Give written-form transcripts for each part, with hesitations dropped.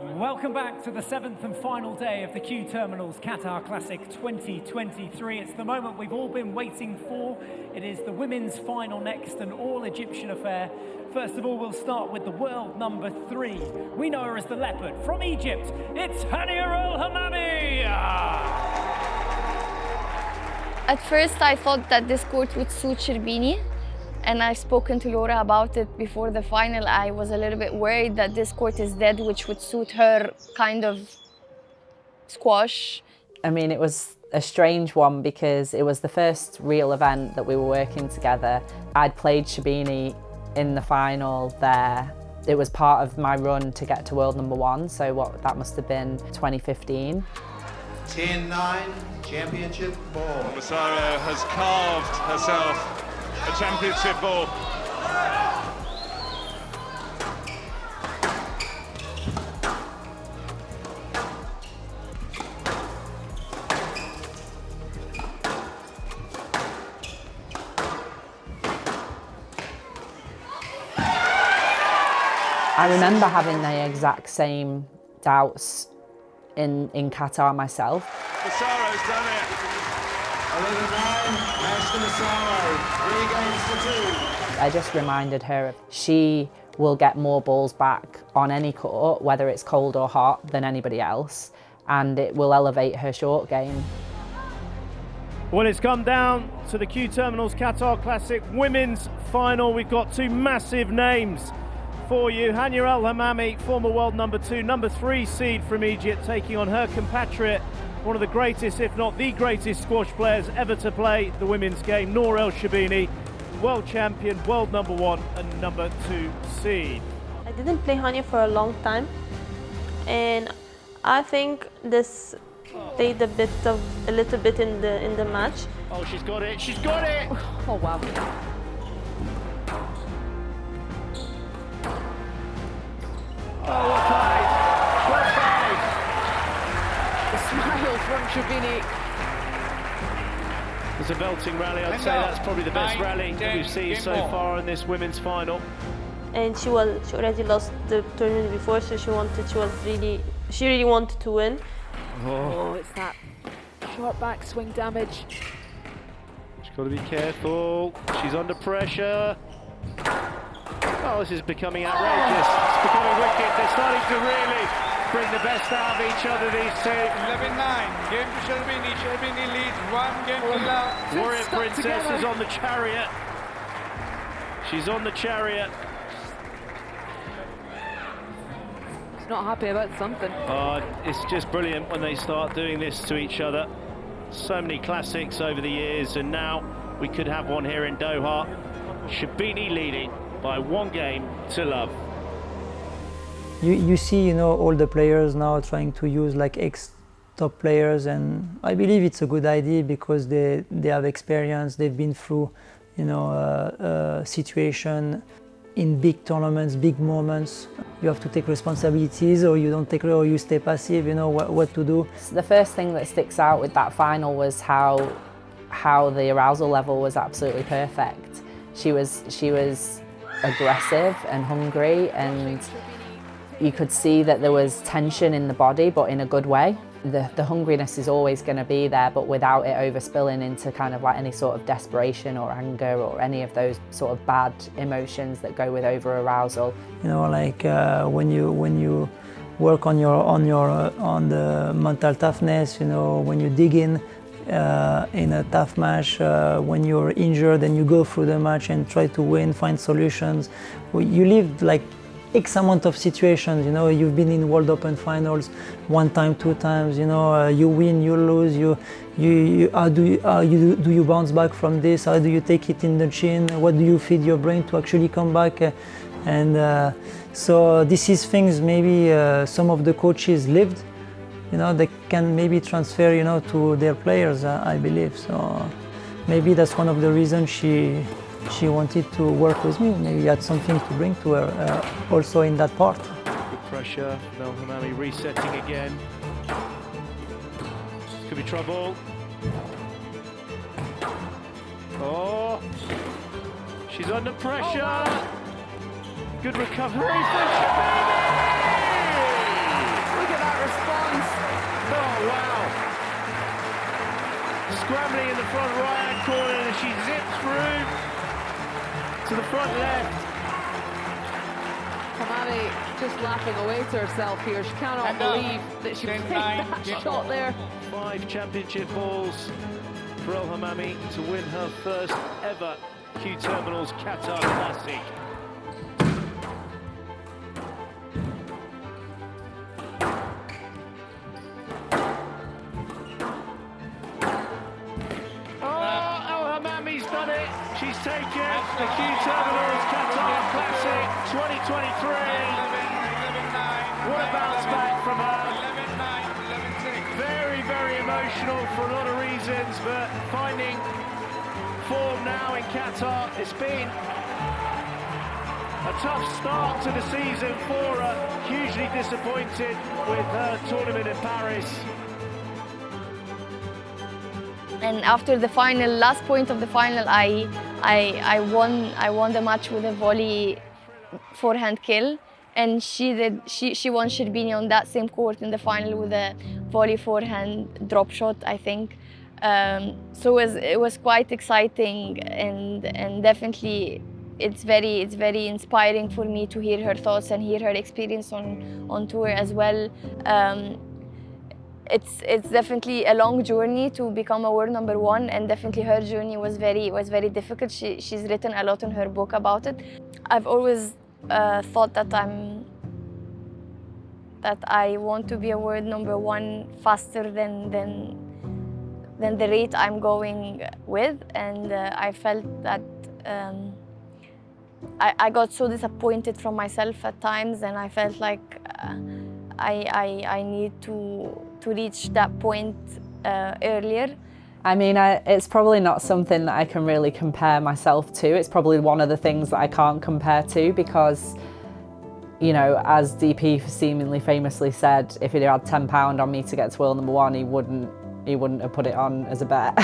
Welcome back to the 7th and final day of the Q Terminals Qatar Classic 2023. It's the moment we've all been waiting for. It is the women's final next, an all-Egyptian affair. First of all, we'll start with the world number 3. We know her as the Leopard. From Egypt, it's Hania El Hammamy! At first, I thought that this court would suit Sherbini. And I've spoken to Laura about it before the final. I was a little bit worried that this court is dead, which would suit her kind of squash. I mean, it was a strange one because it was the first real event that we were working together. I'd played Sherbini in the final there. It was part of my run to get to World No.1, so that must have been 2015. 10-9, championship ball. Massaro has carved herself a championship ball. I remember having the exact same doubts in Qatar myself. Massaro's done it. 11-9, Ashton Massaro, 3 games to 2. I just reminded her she will get more balls back on any court, whether it's cold or hot, than anybody else, and it will elevate her short game. Well, it's come down to the Q Terminals Qatar Classic women's final. We've got two massive names for you. Hania El Hammamy, former world number 2, number 3 seed from Egypt, taking on her compatriot, one of the greatest, if not the greatest squash players ever to play the women's game, Nour El Sherbini, world champion, world number 1 and number 2 seed. I didn't play Hania for a long time, and I think this played a little bit in the match. Oh, she's got it, she's got it! Oh, wow. Oh, what play! What play! The smile from Sherbini. It's a belting rally. I'd say that's probably the best rally that we've seen so far in this women's final. And she already lost the tournament before, so she really wanted to win. Oh, it's that short backswing damage. She's got to be careful. She's under pressure. Oh, this is becoming outrageous. It's becoming wicked. They're starting to really bring the best out of each other, these two. 11-9, game to Sherbini. Sherbini leads 1 game to love. Warrior Princess is on the chariot. She's on the chariot. She's not happy about something. It's just brilliant when they start doing this to each other. So many classics over the years, and now we could have one here in Doha. Sherbini leading by 1 game to love. You see, all the players now trying to use like ex-top players, and I believe it's a good idea because they have experience, they've been through, situation in big tournaments, big moments. You have to take responsibilities, or you don't take, or you stay passive. You know what to do. The first thing that sticks out with that final was how the arousal level was absolutely perfect. She was aggressive and hungry, and you could see that there was tension in the body, but in a good way. The hungriness is always going to be there, but without it overspilling into kind of like any sort of desperation or anger or any of those sort of bad emotions that go with over arousal. Like when you work on the mental toughness, when you dig in a tough match, when you're injured and you go through the match and try to win, find solutions. You live like X amount of situations, you've been in World Open finals 1 time, 2 times, you win, you lose, how do you bounce back from this? How do you take it in the chin? What do you feed your brain to actually come back? So this is things maybe some of the coaches lived, they can maybe transfer, to their players, I believe. So maybe that's one of the reasons she wanted to work with me. Maybe had something to bring to her also in that part. Good pressure. El Hammamy resetting again. This could be trouble. Oh, she's under pressure. Good recovery for Sherbini. front left. Hammamy just laughing away to herself here. She cannot believe that she played that shot there. 5 championship balls for El Hammamy to win her first ever Q Terminals Qatar Classic. Done it. She's taken the Q Terminals Qatar Classic 2023. What a bounce back from her. Very, very emotional for a lot of reasons, but finding form now in Qatar. It's been a tough start to the season for her. Hugely disappointed with her tournament in Paris. And after the final, last point of the final, I won the match with a volley forehand kill, and she won Sherbini on that same court in the final with a volley forehand drop shot, I think. So it was quite exciting, and definitely it's very inspiring for me to hear her thoughts and hear her experience on tour as well. It's definitely a long journey to become a world #1, and definitely her journey was very difficult. She's written a lot in her book about it. I've always thought that I want to be a world #1 faster than the rate I'm going with, and I felt that I got so disappointed from myself at times, and I felt like I need to reach that point earlier. I mean, it's probably not something that I can really compare myself to. It's probably one of the things that I can't compare to because, you know, as DP seemingly famously said, if he'd had £10 on me to get to world #1, he wouldn't have put it on as a bet.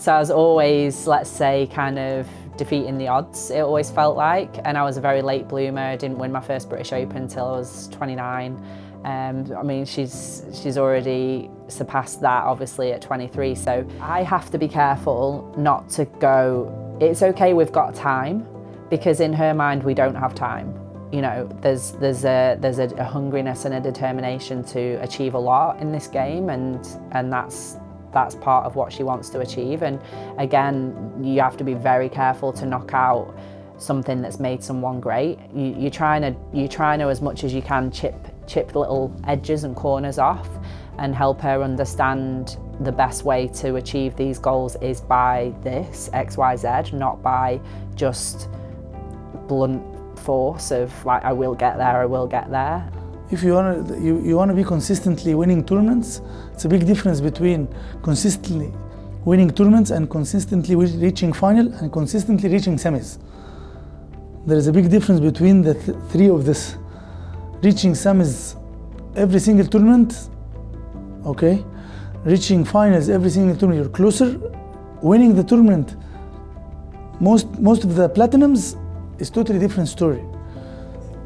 So I was always, let's say, kind of defeating the odds, it always felt like. And I was a very late bloomer. I didn't win my first British Open until I was 29. I mean, she's already surpassed that, obviously, at 23. So I have to be careful not to go, it's okay, we've got time, because in her mind, we don't have time. You know, there's a hungriness and a determination to achieve a lot in this game, and that's part of what she wants to achieve. And again, you have to be very careful to knock out something that's made someone great. You're trying to as much as you can chip little edges and corners off and help her understand the best way to achieve these goals is by this XYZ, not by just blunt force of like, I will get there, I will get there. If you want to be consistently winning tournaments, it's a big difference between consistently winning tournaments and consistently reaching final and consistently reaching semis. There is a big difference between the three of this. Reaching semis every single tournament, okay? Reaching finals every single tournament, you're closer. Winning the tournament, most of the platinums is totally different story.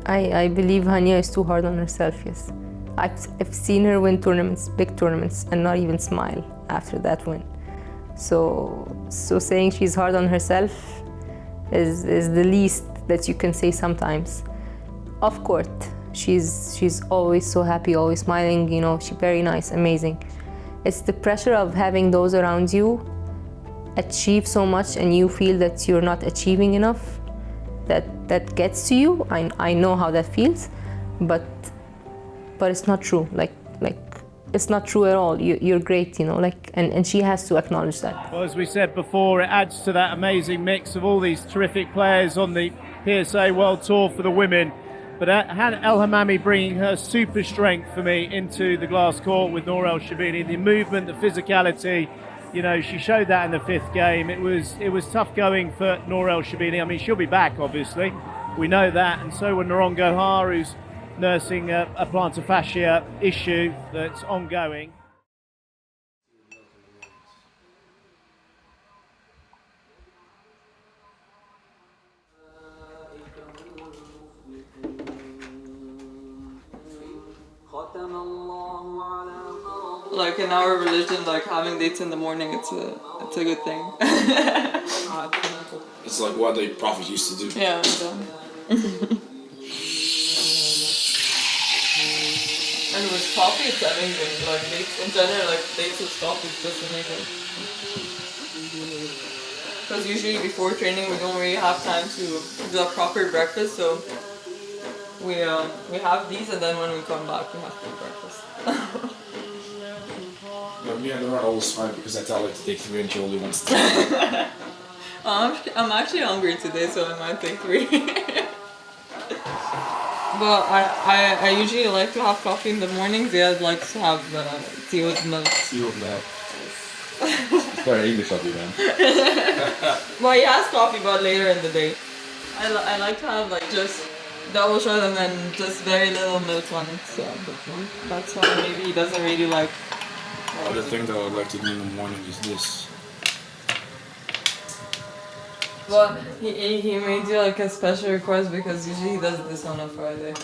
I believe Hania is too hard on herself, yes. I've seen her win tournaments, big tournaments, and not even smile after that win. So saying she's hard on herself is the least that you can say sometimes. Off court, she's always so happy, always smiling, you know, she's very nice, amazing. It's the pressure of having those around you achieve so much and you feel that you're not achieving enough that gets to you. I know how that feels, but it's not true. Like it's not true at all. You're great, you know. Like and she has to acknowledge that. Well, as we said before, it adds to that amazing mix of all these terrific players on the PSA World Tour for the women. But Hania El Hammamy bringing her super strength for me into the glass court with Nour El Sherbini. The movement, the physicality. You know, she showed that in the fifth game. It was tough going for Nour El Sherbini. I mean, she'll be back, obviously. We know that. And so will Nouran Gohar, who's nursing a plantar fascia issue that's ongoing. like in our religion, like having dates in the morning, it's a good thing. It's like what the Prophet used to do. Yeah. And with coffee, it's amazing. Like dates in general, like dates with coffee, it's just amazing. Because usually before training, we don't really have time to do a proper breakfast, so we have these, and then when we come back, we have to eat breakfast. Me and Nour always fight because I tell her to take 3 and she only wants to. I'm actually hungry today, so I might take 3. But I usually like to have coffee in the morning. Ziad likes to have tea with milk. Tea with milk. It's very English of you, man. Well, he has coffee, but later in the day. I like to have like just double shot and then just very little milk on it. So that's why maybe he doesn't really like. The thing that I would like to do in the morning is this. But he made you like a special request because usually he does this on a Friday.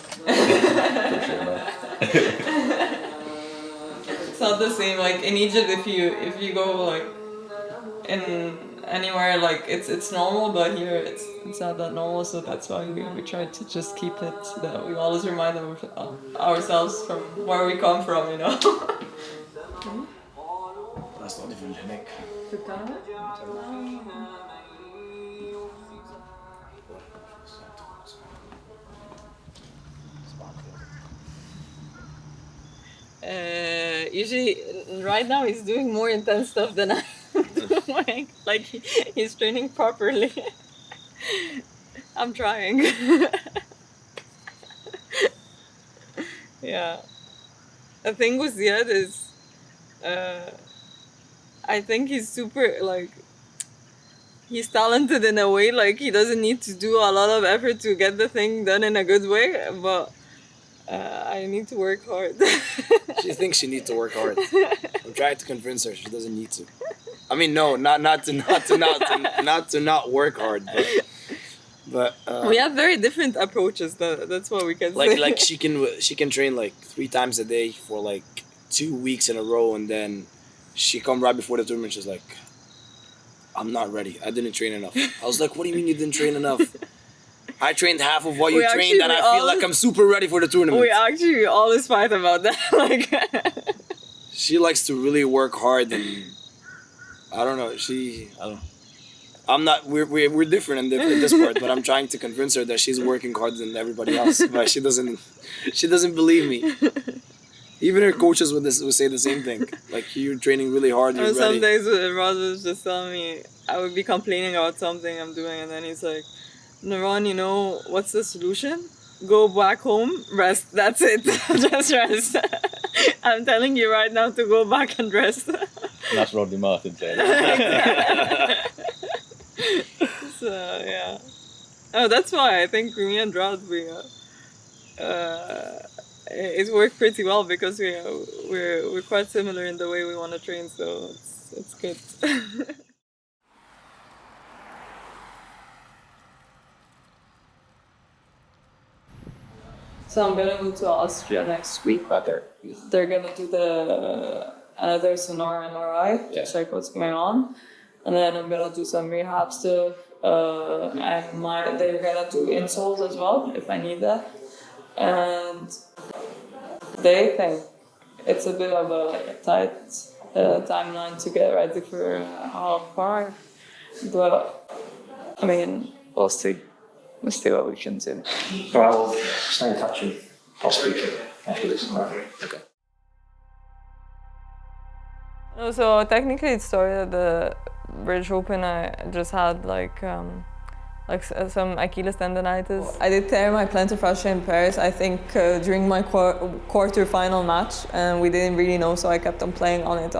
It's not the same. Like in Egypt, if you go like in anywhere, like it's normal, but here it's not that normal. So that's why we try to just keep it. That we always remind ourselves from where we come from, you know. That's not even هناك. Usually, right now he's doing more intense stuff than I'm doing. Like he's training properly. I'm trying. Yeah. The thing with Ziad is, I think he's super, like, he's talented in a way, like he doesn't need to do a lot of effort to get the thing done in a good way, but I need to work hard. She thinks she needs to work hard. I'm trying to convince her she doesn't need to. I mean, no, not to not work hard, but we have very different approaches. That's what we can say. Like she can train like 3 times a day for like 2 weeks in a row, and then she come right before the tournament. She's like, "I'm not ready. I didn't train enough." I was like, "What do you mean you didn't train enough?" I trained half of what you trained, and I feel like I'm super ready for the tournament. We actually always fight about that. Like, she likes to really work hard, and I don't know. I'm not. We're different in this part, but I'm trying to convince her that she's working harder than everybody else. But she doesn't believe me. Even her coaches would say the same thing. Like, you're training really hard. You're ready. Some days Raz was just telling me, I would be complaining about something I'm doing, and then he's like, "Nouran, you know what's the solution? Go back home, rest. That's it. Just rest." I'm telling you right now to go back and rest. That's Rodney Martin saying. So yeah. Oh, that's why I think me and Rod it worked pretty well because we're quite similar in the way we want to train, so it's good. So I'm gonna go to Austria next week. Okay. They're gonna do another sonar MRI to check what's going on, and then I'm gonna do some rehab stuff. And they're gonna do insoles as well if I need that. And they think it's a bit of a tight timeline to get ready for half par, but I mean, we'll see. We'll see what we can do. So I will stay in touch and I'll speak to you after this. Okay. No, so technically it started at the British Open. I just had like some Achilles tendonitis. I did tear my plantar fascia in Paris, I think during my quarter-final match, and we didn't really know, so I kept on playing on it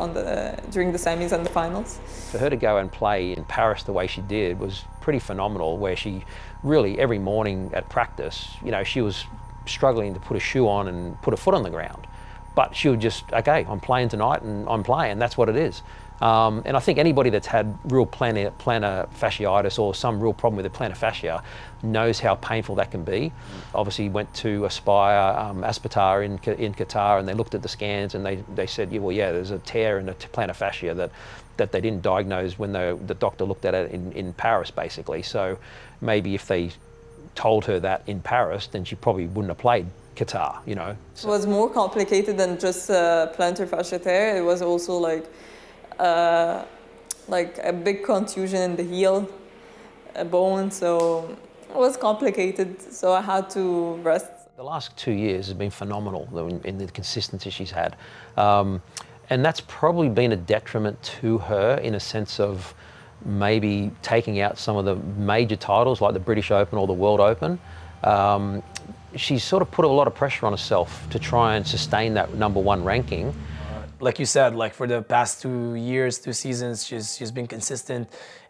during the semis and the finals. For her to go and play in Paris the way she did was pretty phenomenal, where she really every morning at practice, you know, she was struggling to put a shoe on and put a foot on the ground. But she would just, okay, I'm playing tonight and I'm playing, that's what it is. And I think anybody that's had real plantar fasciitis or some real problem with the plantar fascia knows how painful that can be. Obviously went to Aspetar in Qatar, and they looked at the scans and they said, yeah, well, yeah, there's a tear in the plantar fascia that they didn't diagnose when the doctor looked at it in Paris, basically. So maybe if they told her that in Paris, then she probably wouldn't have played Qatar, you know. It was more complicated than just plantar fascia tear. It was also like a big contusion in the heel bone, so it was complicated. So I had to rest. The last 2 years has been phenomenal in the consistency she's had. And that's probably been a detriment to her in a sense of maybe taking out some of the major titles like the British Open or the World Open. She's sort of put a lot of pressure on herself to try and sustain that #1 ranking. Like you said, like for the past 2 years, 2 seasons, she's been consistent,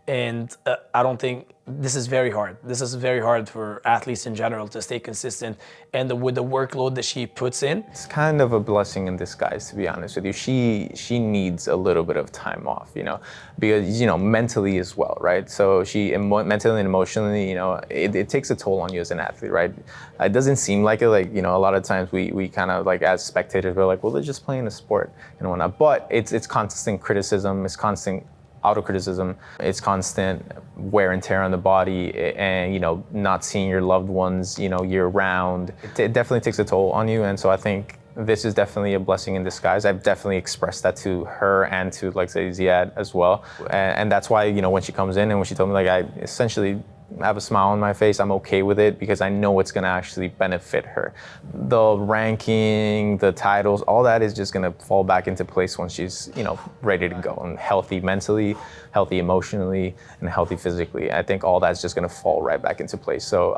and I don't think this is very hard. This is very hard for athletes in general to stay consistent, and with the workload that she puts in. It's kind of a blessing in disguise, to be honest with you. She needs a little bit of time off, you know, because, you know, mentally as well, right? So she mentally and emotionally, you know, it takes a toll on you as an athlete, right? It doesn't seem like it, like, you know, a lot of times we kind of like as spectators, we're like, well, they're just playing a sport and whatnot. But it's constant criticism, it's constant auto-criticism, it's constant wear and tear on the body, and, you know, not seeing your loved ones, you know, year round. It definitely takes a toll on you, and so I think this is definitely a blessing in disguise. I've definitely expressed that to her and to, like, say, Ziad as well, and that's why, you know, when she comes in and when she told me, like, I essentially have a smile on my face, I'm okay with it because I know it's gonna actually benefit her. The ranking, the titles, all that is just gonna fall back into place once she's, you know, ready to go and healthy mentally, healthy emotionally, and healthy physically. I think all that's just gonna fall right back into place. So,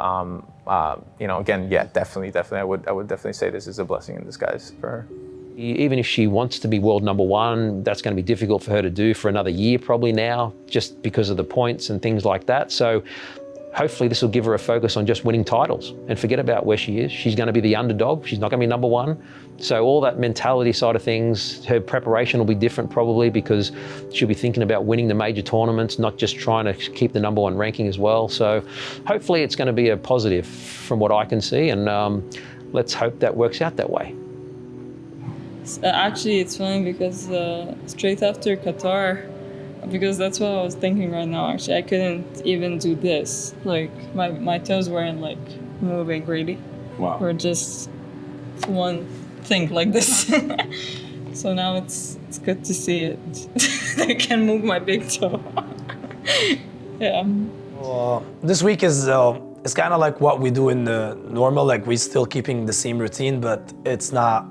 you know, again, yeah, definitely, I would definitely say this is a blessing in disguise for her. Even if she wants to be world #1, that's going to be difficult for her to do for another year probably now, just because of the points and things like that. So hopefully this will give her a focus on just winning titles and forget about where she is. She's going to be the underdog. She's not going to be #1. So all that mentality side of things, her preparation will be different probably because she'll be thinking about winning the major tournaments, not just trying to keep the #1 ranking as well. So hopefully it's going to be a positive from what I can see, and let's hope that works out that way. Actually, it's funny because straight after Qatar, because that's what I was thinking right now, actually, I couldn't even do this. Like, my toes weren't, like, moving really. Wow. Or just one thing like this. So now it's good to see it. I can move my big toe. Yeah. This week is it's kind of like what we do in the normal, like we're still keeping the same routine, but it's not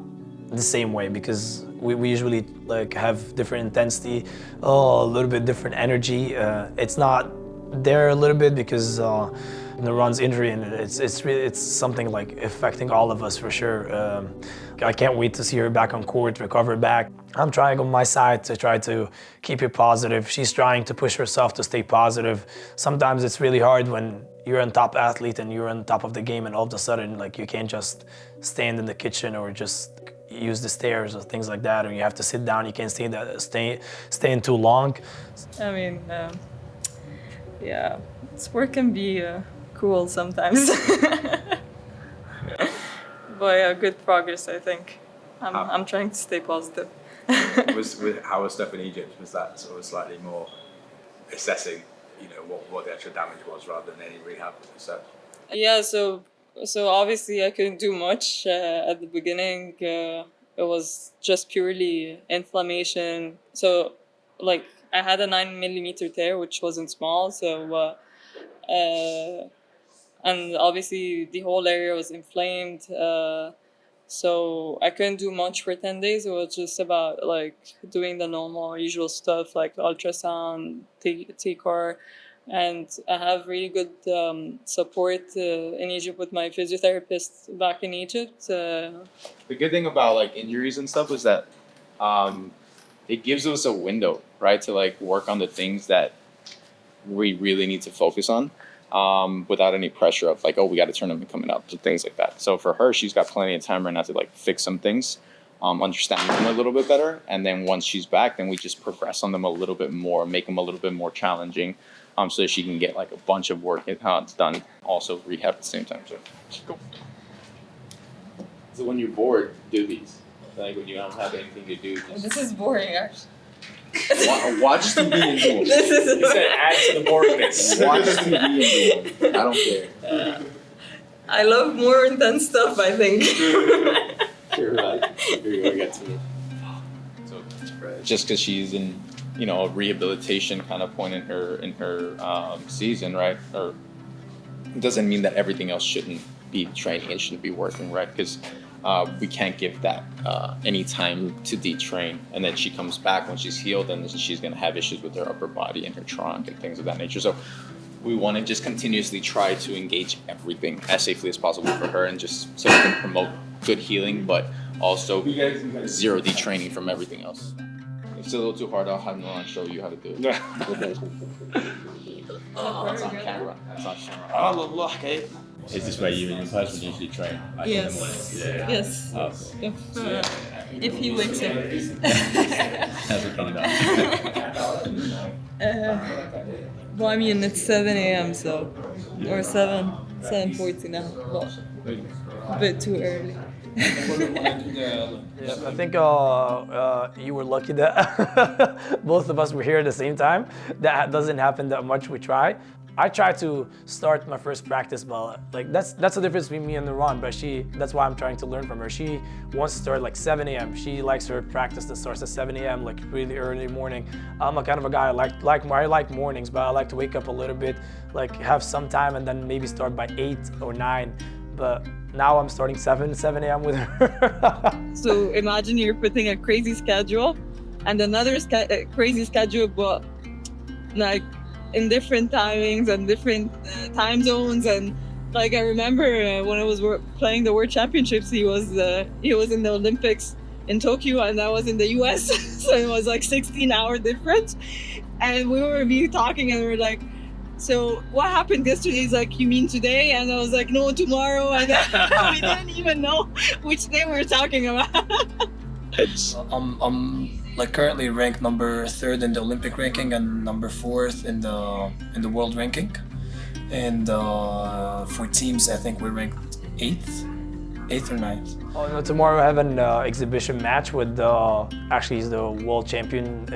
the same way because we usually like have different intensity, a little bit different energy. It's not there a little bit because Nouran's injury, and it's something like affecting all of us for sure. I can't wait to see her back on court, recover back. I'm trying on my side to try to keep it positive. She's trying to push herself to stay positive. Sometimes it's really hard when you're a top athlete and you're on top of the game, and all of a sudden, like, you can't just stand in the kitchen or just use the stairs or things like that, or you have to sit down. You can't stay in too long. I mean, yeah, sport can be cool sometimes. But yeah, good progress, I think. I'm trying to stay positive. How was stuff in Egypt? Was that sort of slightly more assessing, you know, what the actual damage was rather than any rehab and such? Yeah, so obviously I couldn't do much at the beginning. It was just purely inflammation. So, like, I had a 9mm tear, which wasn't small. So, and obviously the whole area was inflamed. So I couldn't do much for 10 days. It was just about, like, doing the normal, usual stuff like ultrasound, T-core. And I have really good support in Egypt with my physiotherapist back in Egypt. The good thing about, like, injuries and stuff is that it gives us a window, right, to, like, work on the things that we really need to focus on without any pressure of, like, oh, we got a tournament coming up, so things like that. So for her, she's got plenty of time right now to, like, fix some things. understand them a little bit better. And then once she's back, then we just progress on them a little bit more, make them a little bit more challenging, so that she can get like a bunch of work done, also rehab at the same time. So, cool. So when you're bored, do these. Like when you don't have anything to do. This is boring, actually. Watch TV and do them. This is You said add to the board mix. Watch TV and do them. I don't care. I love more intense stuff, I think. You're right. You're gonna get to it. So just because she's in, a rehabilitation kind of point in her season, right? Or it doesn't mean that everything else shouldn't be training and shouldn't be working, right? Because we can't give that any time to detrain, and then she comes back when she's healed, and she's gonna have issues with her upper body and her trunk and things of that nature. So we want to just continuously try to engage everything as safely as possible for her, and just so we can promote good healing, but also zero detraining from everything else. If it's a little too hard, I'll have Nouran show you how to do it. That's on camera. That's on camera. Is this where you and your husband usually train? Like in the morning? Yes. Oh. If he wakes up. How's it coming down? Well, I mean, it's 7 a.m. so, or 7:40 now. Well, a bit too early. I think you were lucky that both of us were here at the same time. That doesn't happen that much. We try. I try to start my first practice, but like that's the difference between me and Nouran. But that's why I'm trying to learn from her. She wants to start like 7 a.m. She likes her practice that starts at 7 a.m. like really early morning. I'm a kind of a guy I like mornings, but I like to wake up a little bit, like have some time, and then maybe start by 8 or 9. But now I'm starting 7 a.m. with her. So imagine you're putting a crazy schedule and another crazy schedule, but like in different timings and different time zones. And like I remember when I was playing the World Championships, he was in the Olympics in Tokyo, and I was in the US. So it was like 16-hour difference. And we were talking, and we were like, so what happened yesterday? He's like, you mean today? And I was like, no, tomorrow. And we didn't even know which day we were talking about. I'm like currently ranked number 3rd in the Olympic ranking and number 4th in the world ranking. And for teams, I think we're ranked 8th or 9th. Oh, no, tomorrow I have an exhibition match with actually he's the world champion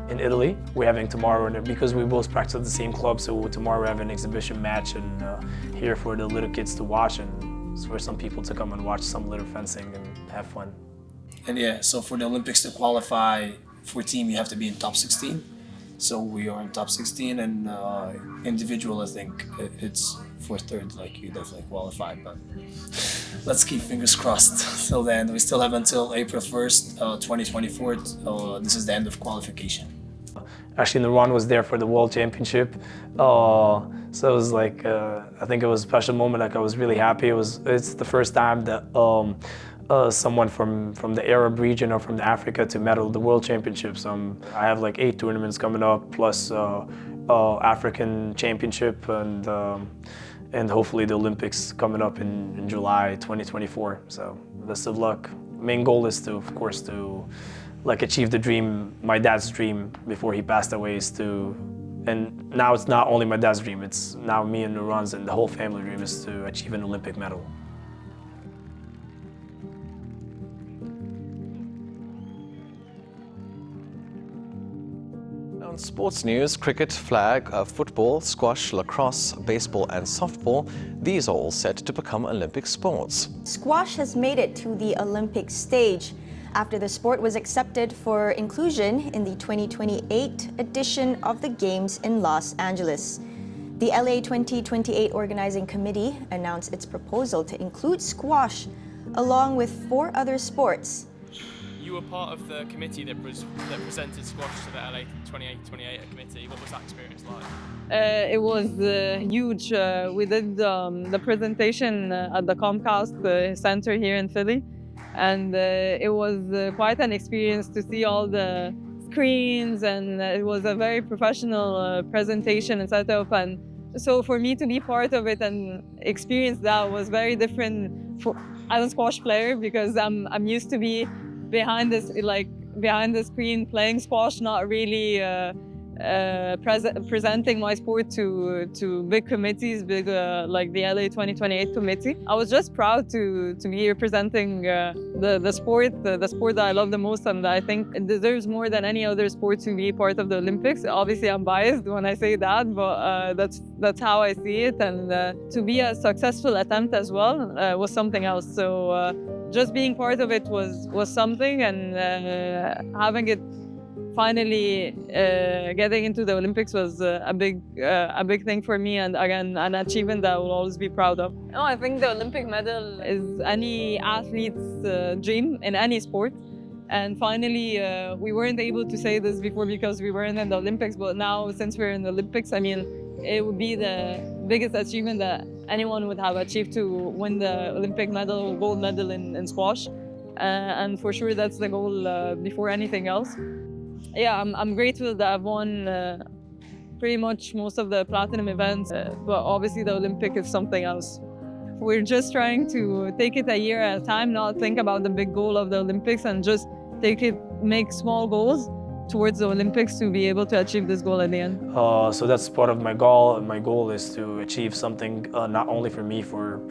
in Italy. We're having tomorrow, and because we both practice at the same club, so tomorrow we have an exhibition match, and here for the little kids to watch, and for some people to come and watch some little fencing and have fun. And yeah, so for the Olympics to qualify for team, you have to be in top 16. So we are in top 16, and individual, I think it's 4th, 3rd, like you definitely qualified, but let's keep fingers crossed till then. We still have until April 1st, 2024. This is the end of qualification. Actually, Nouran was there for the World Championship, so it was like I think it was a special moment. Like I was really happy. It's the first time that someone from the Arab region or from Africa to medal the World Championships. I have like 8 tournaments coming up, plus African Championship, and hopefully the Olympics coming up in July 2024. So best of luck. Main goal is to, of course, to like achieve the dream, my dad's dream before he passed away, and now it's not only my dad's dream, it's now me and Nouran's and the whole family dream is to achieve an Olympic medal. In sports news, cricket, flag, football, squash, lacrosse, baseball and softball, these are all set to become Olympic sports. Squash has made it to the Olympic stage after the sport was accepted for inclusion in the 2028 edition of the Games in Los Angeles. The LA 2028 Organizing Committee announced its proposal to include squash along with 4 other sports. You were part of the committee that presented squash to the LA 2028 committee. What was that experience like? It was huge. We did the presentation at the Comcast Center here in Philly, and it was quite an experience to see all the screens, and it was a very professional presentation and setup, and So for me to be part of it and experience that was very different as a squash player, because I'm used to be behind the screen playing squash, not really presenting my sport to big committees, like the LA 2028 committee. I was just proud to be representing the sport that I love the most, and I think it deserves more than any other sport to be part of the Olympics. Obviously, I'm biased when I say that, but that's how I see it. And to be a successful attempt as well was something else. So just being part of it was something, and having it finally getting into the Olympics was a big thing for me, and again, an achievement that I will always be proud of. No, I think the Olympic medal is any athlete's dream in any sport. And finally, we weren't able to say this before because we weren't in the Olympics, but now since we're in the Olympics, I mean, it would be the biggest achievement that anyone would have achieved to win the Olympic medal, gold medal in squash. And for sure, that's the goal before anything else. Yeah, I'm grateful that I've won pretty much most of the platinum events, but obviously the Olympic is something else. We're just trying to take it a year at a time, not think about the big goal of the Olympics, and just make small goals towards the Olympics to be able to achieve this goal at the end. So that's part of my goal. My goal is to achieve something not only for me, for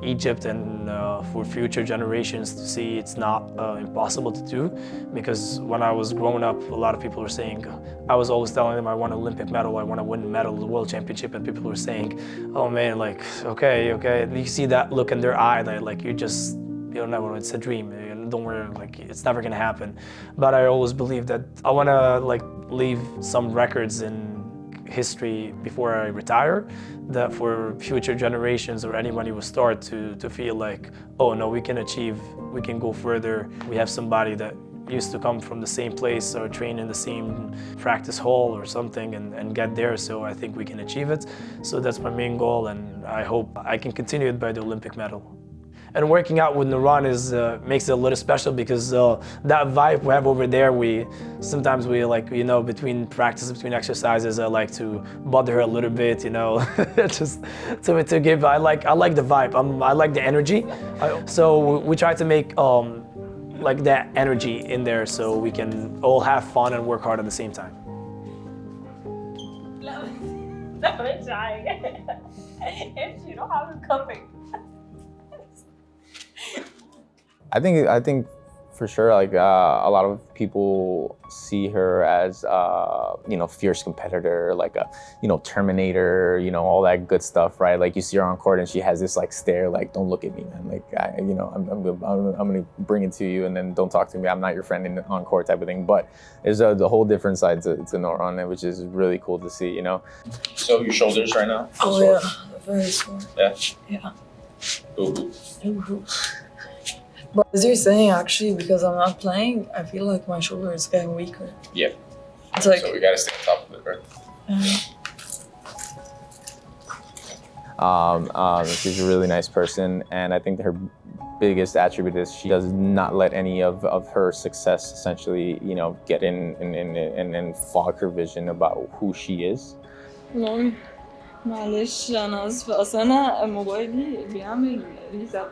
Egypt and for future generations to see it's not impossible to do. Because when I was growing up, a lot of people were saying, I was always telling them I want an Olympic medal, I want to win a medal, the World Championship, and people were saying, oh man, like, okay. You see that look in their eye that like you don't know, it's a dream. Don't worry, like it's never gonna happen. But I always believe that I wanna like leave some records in history before I retire, that for future generations or anybody will start to feel like, oh no, we can achieve, we can go further. We have somebody that used to come from the same place or train in the same practice hall or something and get there, so I think we can achieve it. So that's my main goal, and I hope I can continue it by the Olympic medal. And working out with Nouran makes it a little special because that vibe we have over there, sometimes we like, between practice, between exercises, I like to bother her a little bit, just to give, I like the vibe, I like the energy. So we try to make like that energy in there so we can all have fun and work hard at the same time. I think for sure, like a lot of people see her as fierce competitor, like a Terminator, all that good stuff, right? Like you see her on court and she has this like stare, like don't look at me, man. Like I'm gonna bring it to you, and then don't talk to me. I'm not your friend on court type of thing. But there's the whole different side to Nouran, which is really cool to see, So your shoulders right now? Oh yeah, very sore. Yeah. Yeah. Ooh. But as you're saying, actually, because I'm not playing, I feel like my shoulder is getting weaker. Yeah. It's like, so we gotta stay on top of it, right? She's a really nice person, and I think her biggest attribute is she does not let any of her success essentially, get in and fog her vision about who she is. معلش أنا آسفة، أصل أنا موبايلي بيعمل ريست،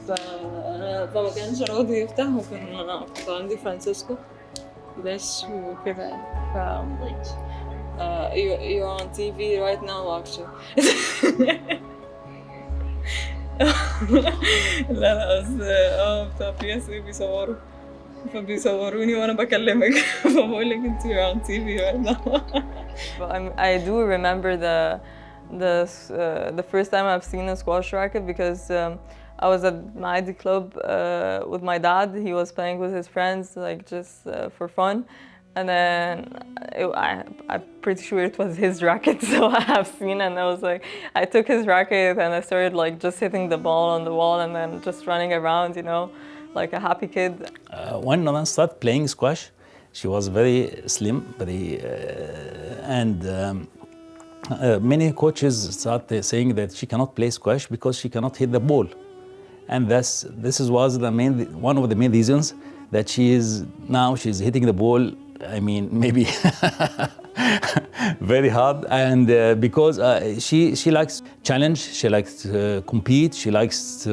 فما كانش راضي يفتح، كنت عندي فرانسيسكو داش وكده you're on TV right now actually. لا بس بتاع PSA فبيصوروني وانا بكلمك فبقول لك انت you're on TV right now. I do remember the first time I've seen a squash racket because I was at Naidi club with my dad. He was playing with his friends, like just for fun. And then I'm pretty sure it was his racket, so I have seen, and I was like, I took his racket and I started like just hitting the ball on the wall and then just running around, like a happy kid. When Nouran started playing squash, she was very slim, and many coaches started saying that she cannot play squash because she cannot hit the ball. And this was one of the main reasons that she's hitting the ball I mean, maybe very hard. And because she likes challenge, she likes to compete, she likes to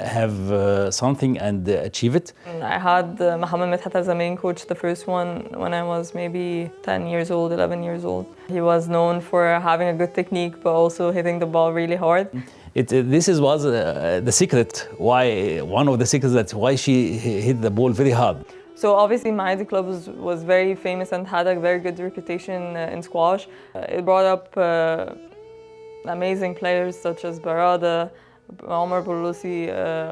have something and achieve it. I had Mohammed Medhat as a main coach, the first one, when I was maybe 10 years old, 11 years old. He was known for having a good technique, but also hitting the ball really hard. This was the secret, one of the secrets that's why she hit the ball very hard. So obviously Maadi Club was very famous and had a very good reputation in squash. It brought up amazing players such as Barada, Omar Bouloussi,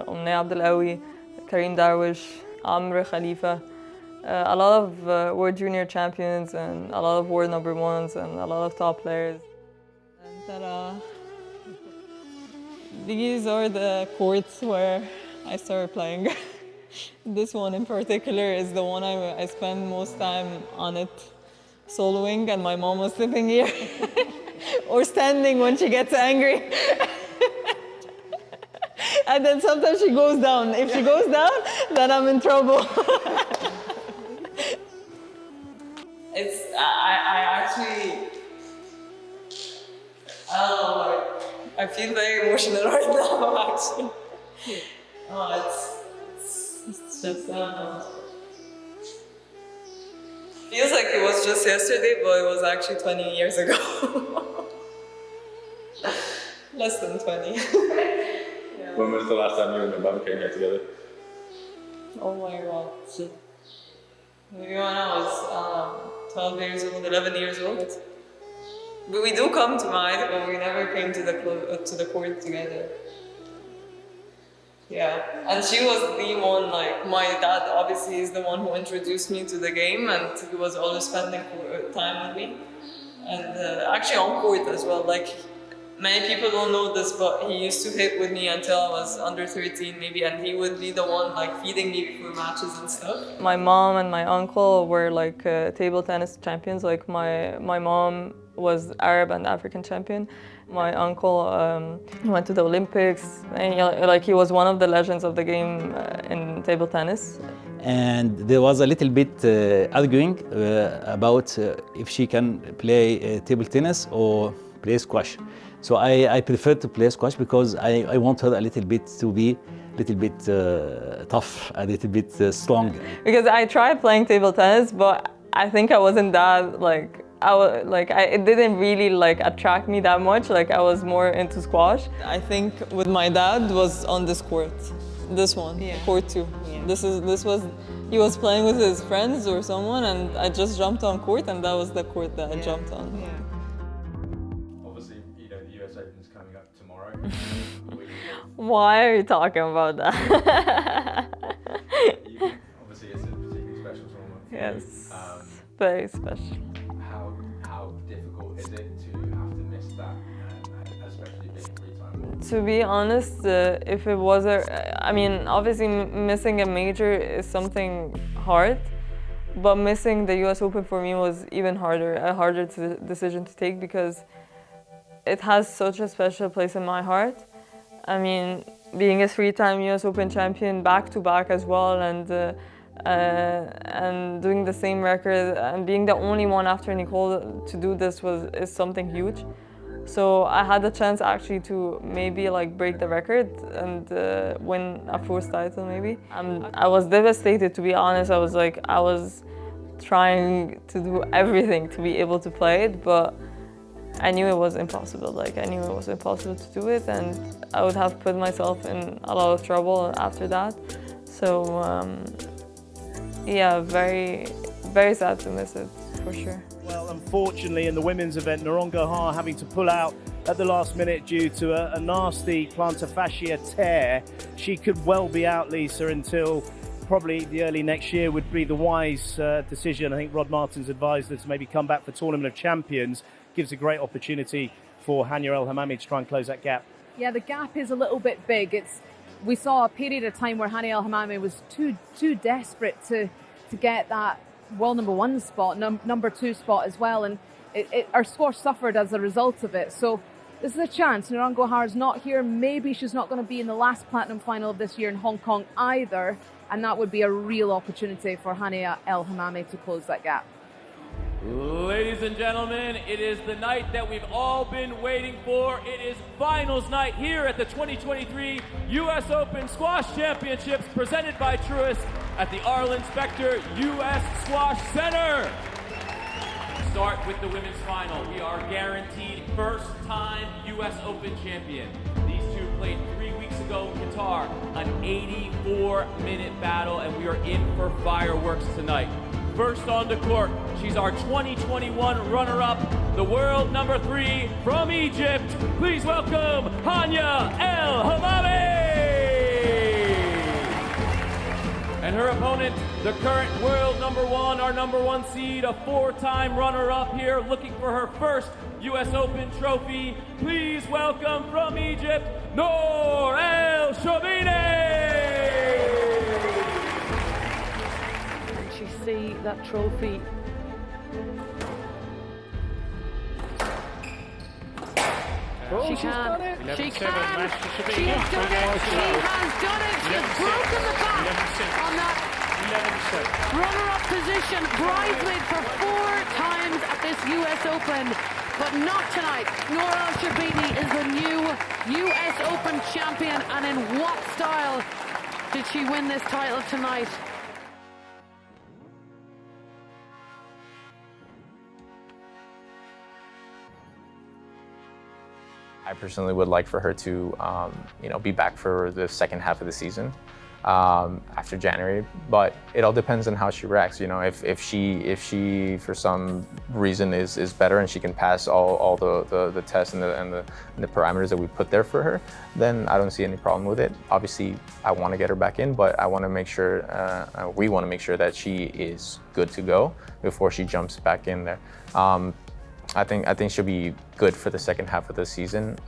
Omnay Abdelawi, Karim Darwish, Amr Khalifa. A lot of World Junior champions and a lot of World No.1s and a lot of top players. These are the courts where I started playing. This one in particular is the one I spend most time on it, soloing, and my mom was sitting here or standing when she gets angry. And then sometimes she goes down. If she goes down, then I'm in trouble. I actually, I don't know, like, I feel very emotional right now, actually. Oh, it's just, feels like it was just yesterday, but it was actually 20 years ago. Less than 20. Yeah. When was the last time you and your mum came here together? Oh my God. Maybe when I was 12 years old, 11 years old. But we do come to Maadi, but we never came to the court together. Yeah, and she was the one, like, my dad obviously is the one who introduced me to the game, and he was always spending time with me. And actually on court as well, like, many people don't know this, but he used to hit with me until I was under 13 maybe, and he would be the one, like, feeding me before matches and stuff. My mom and my uncle were, like, table tennis champions. Like, my mom was Arab and African champion. My uncle went to the Olympics, and he was one of the legends of the game in table tennis. And there was a little bit arguing about if she can play table tennis or play squash. So I prefer to play squash because I want her a little bit to be a little bit tough, a little bit strong. Because I tried playing table tennis, but I think I wasn't that, like, it didn't really, like, attract me that much. Like, I was more into squash. I think with my dad was on this court, this one, court 2. Yeah. He was playing with his friends or someone, and I just jumped on court, and that was the court that I jumped on. Yeah. Obviously, you know, the US Open is coming up tomorrow. Why are you talking about that? Obviously, it's a particularly special tournament. Yes, very special. How difficult is it to have to miss that, especially being three-time? To be honest, if it was I mean, obviously missing a major is something hard, but missing the US Open for me was even harder, a harder decision to take because it has such a special place in my heart. I mean, being a three-time US Open champion back-to-back as well, and doing the same record and being the only one after Nicole to do this is something huge. So I had the chance actually to maybe, like, break the record and win a fourth title maybe. I was devastated, to be honest. I was trying to do everything to be able to play it, but I knew it was impossible. Like, I knew it was impossible to do it, and I would have put myself in a lot of trouble after that. So yeah, very, very sad to miss it, for sure. Well, unfortunately, in the women's event, Nouran Gohar having to pull out at the last minute due to a nasty plantar fascia tear. She could well be out, Lisa, until probably the early next year would be the wise decision. I think Rod Martin's advised her to maybe come back for Tournament of Champions. Gives a great opportunity for Hania El Hammamy to try and close that gap. Yeah, the gap is a little bit big. We saw a period of time where Hania El Hammamy was too desperate to get that World No.1 spot, number 2 spot as well, and our squash suffered as a result of it. So This is a chance. Nouran Gohar's not here. Maybe she's not going to be in the last platinum final of this year in Hong Kong either. And that would be a real opportunity for Hania El Hammamy to close that gap. Ladies and gentlemen, it is the night that we've all been waiting for. It is finals night here at the 2023 U.S. Open Squash Championships presented by Truist at the Arlen Specter U.S. Squash Center. Start with the women's final. We are guaranteed first-time U.S. Open champion. These two played 3 weeks ago in Qatar, an 84-minute battle, and we are in for fireworks tonight. First on the court, she's our 2021 runner-up, the world number 3 from Egypt. Please welcome Hania El Hammamy! And her opponent, the current world number 1, our number 1 seed, a 4-time runner-up here, looking for her first U.S. Open trophy. Please welcome from Egypt, Nour El Sherbini! Can she see that trophy? She can. She can. She has done it. She has done it. She has broken the back on that runner-up position. Bridesmaid for 4 times at this U.S. Open, but not tonight. Nour El Sherbini is the new U.S. Open champion, and in what style did she win this title tonight? I personally would like for her to, be back for the second half of the season after January. But it all depends on how she reacts. If she for some reason is better and she can pass all the tests and the parameters that we put there for her, then I don't see any problem with it. Obviously, I want to get her back in, but I want to make sure we want to make sure that she is good to go before she jumps back in there. I think she'll be good for the second half of the season.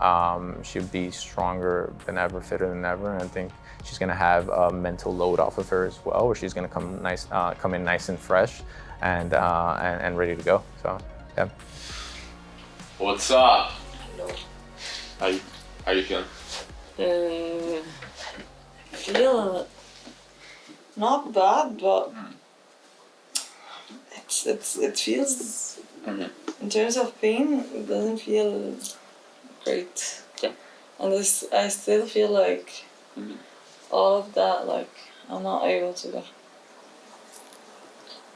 She'll be stronger than ever, fitter than ever, and I think she's gonna have a mental load off of her as well, where she's gonna come in nice and fresh and ready to go. So, yeah. What's up? Hello. How you feeling? Feel not bad, but it feels. In terms of pain, it doesn't feel great. Yeah. And I still feel like all of that, like I'm not able to go.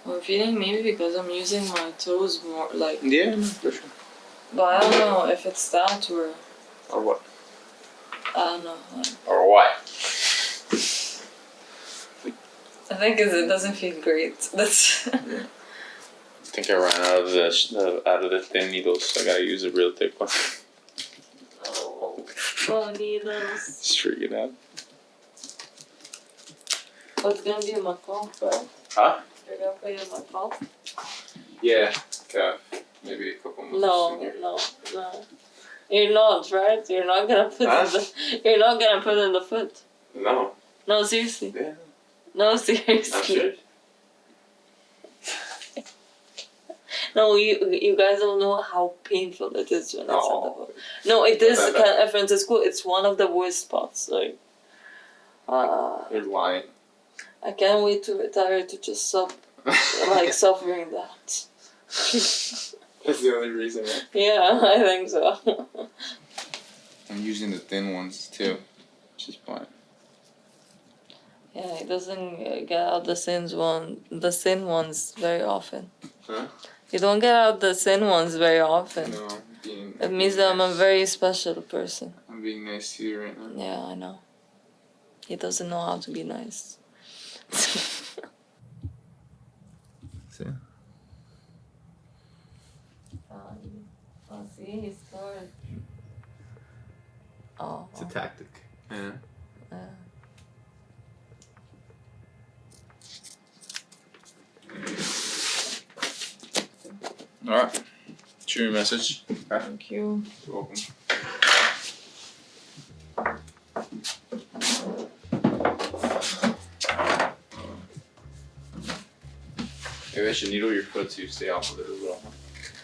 I'm feeling maybe because I'm using my toes more, like. Yeah, for sure. But I don't know if it's that or what. I don't know. Or what? I think it doesn't feel great. That's. Yeah. I think I ran out of the thin needles, so I gotta use a real thick one. Oh, needles. Just freaking out. Oh, it's gonna be in my comp, right? Huh? You're gonna play in my comp? Yeah, maybe a couple months. No. You're not, right? You're not gonna put you're not gonna put in the foot. No. No, seriously. Yeah. No, seriously. I'm serious. No, you guys don't know how painful it is when it's on the foot. No, it is, Francisco, it's one of the worst spots. Like, you're lying. I can't wait to retire to just stop, suffering that. That's the only reason, right? Yeah, I think so. I'm using the thin ones too, which is fine. Yeah, it doesn't get out the thin ones very often. Huh? You don't get out the thin ones very often. No, it means that I'm a very special person. I'm being nice to you right now. Yeah, I know. He doesn't know how to be nice. See? See, he scored. Oh. It's a tactic. Yeah. Alright. Share your message. Thank you. You're welcome. Maybe I should needle your foot so you stay off of it a little.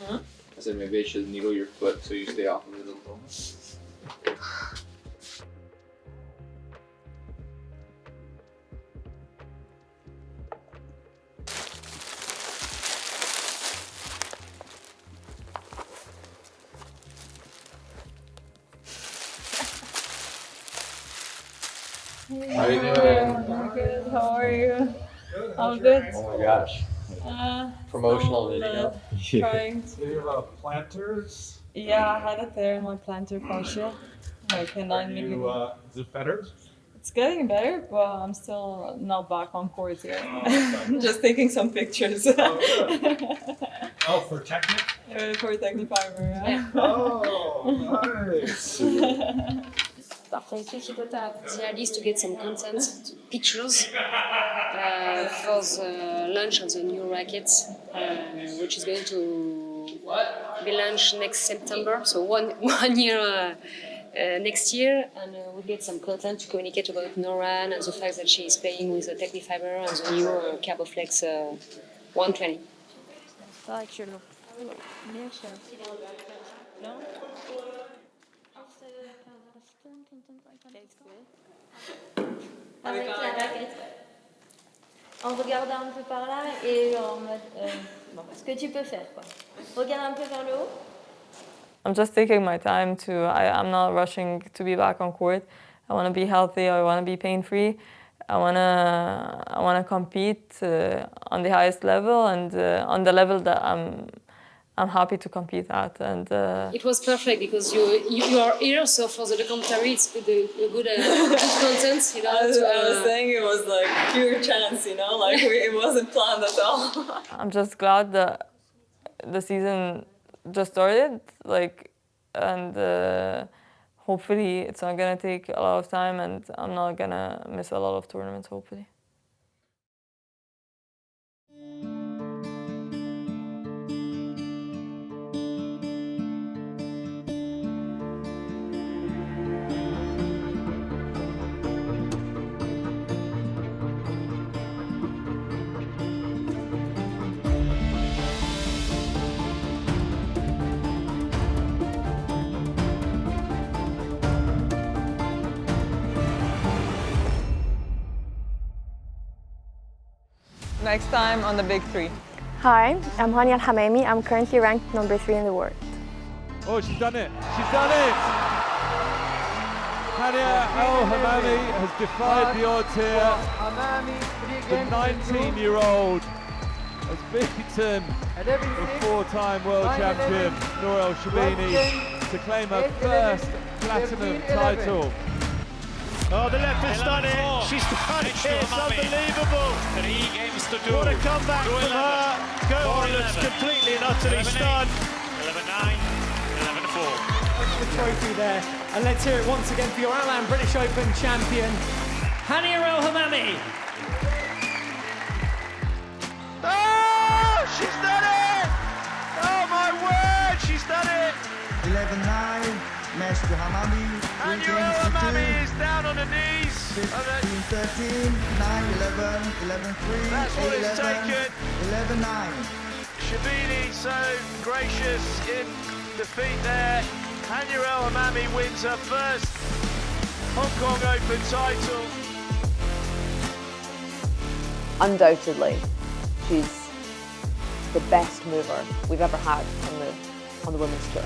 Huh? I said maybe I should needle your foot so you stay off of it a little. How are you doing? I'm good. How are you? I'm good. Oh my gosh. Promotional video. Trying to. Do you have planters? Yeah, I had it there in my plantar fascia. Like a 9 millimeter. Is it better? It's getting better, but I'm still not back on court yet. Just taking some pictures. Oh, for Technic? For Technifiber, yeah. Oh, nice. Parfait. So that the idea is to get some content, pictures for the launch of the new rackets, which is going to be launched next September. So one year next year, and we'll get some content to communicate about Nouran and the fact that she is playing with the Technifiber and the new Carboflex 120. Avec la raquette. En regardant un peu par là et en mode ce que tu peux faire quoi. Regarde un peu vers le haut. I'm just taking my time to. I'm not rushing to be back on court. I want to be healthy. I want to be pain-free. I wanna compete on the highest level and on the level that I'm happy to compete at. And it was perfect because you are here, so for the documentary it's good content, you know. I was saying it was like pure chance, you know, like it wasn't planned at all. I'm just glad that the season just started, like, and hopefully it's not gonna take a lot of time, and I'm not gonna miss a lot of tournaments, hopefully. Next time on the Big Three. Hi, I'm Hania El Hammamy. I'm currently ranked number 3 in the world. Oh, she's done it! She's done it! Hania El Hammamy has defied the odds here. The 19-year-old has beaten the 4-time world champion Nour El Sherbini to claim her first platinum title. Oh, the left has done it. She's done it. It's unbelievable. 3 games to do. What a comeback from her. Gohar looks completely and utterly stunned. 11-9, 11-4. The trophy there. And let's hear it once again for your Al British Open champion, Hania El Hammamy. Oh, she's done it. Oh, my word, she's done it. 11-9. Match to Hammamy. Hania El Hammamy is down on her knees. 15-13, 9-11, 11-3, That's what it's taken. 11-9. Sherbini so gracious in defeat there. Hania El Hammamy wins her first Hong Kong Open title. Undoubtedly, she's the best mover we've ever had on the women's tour.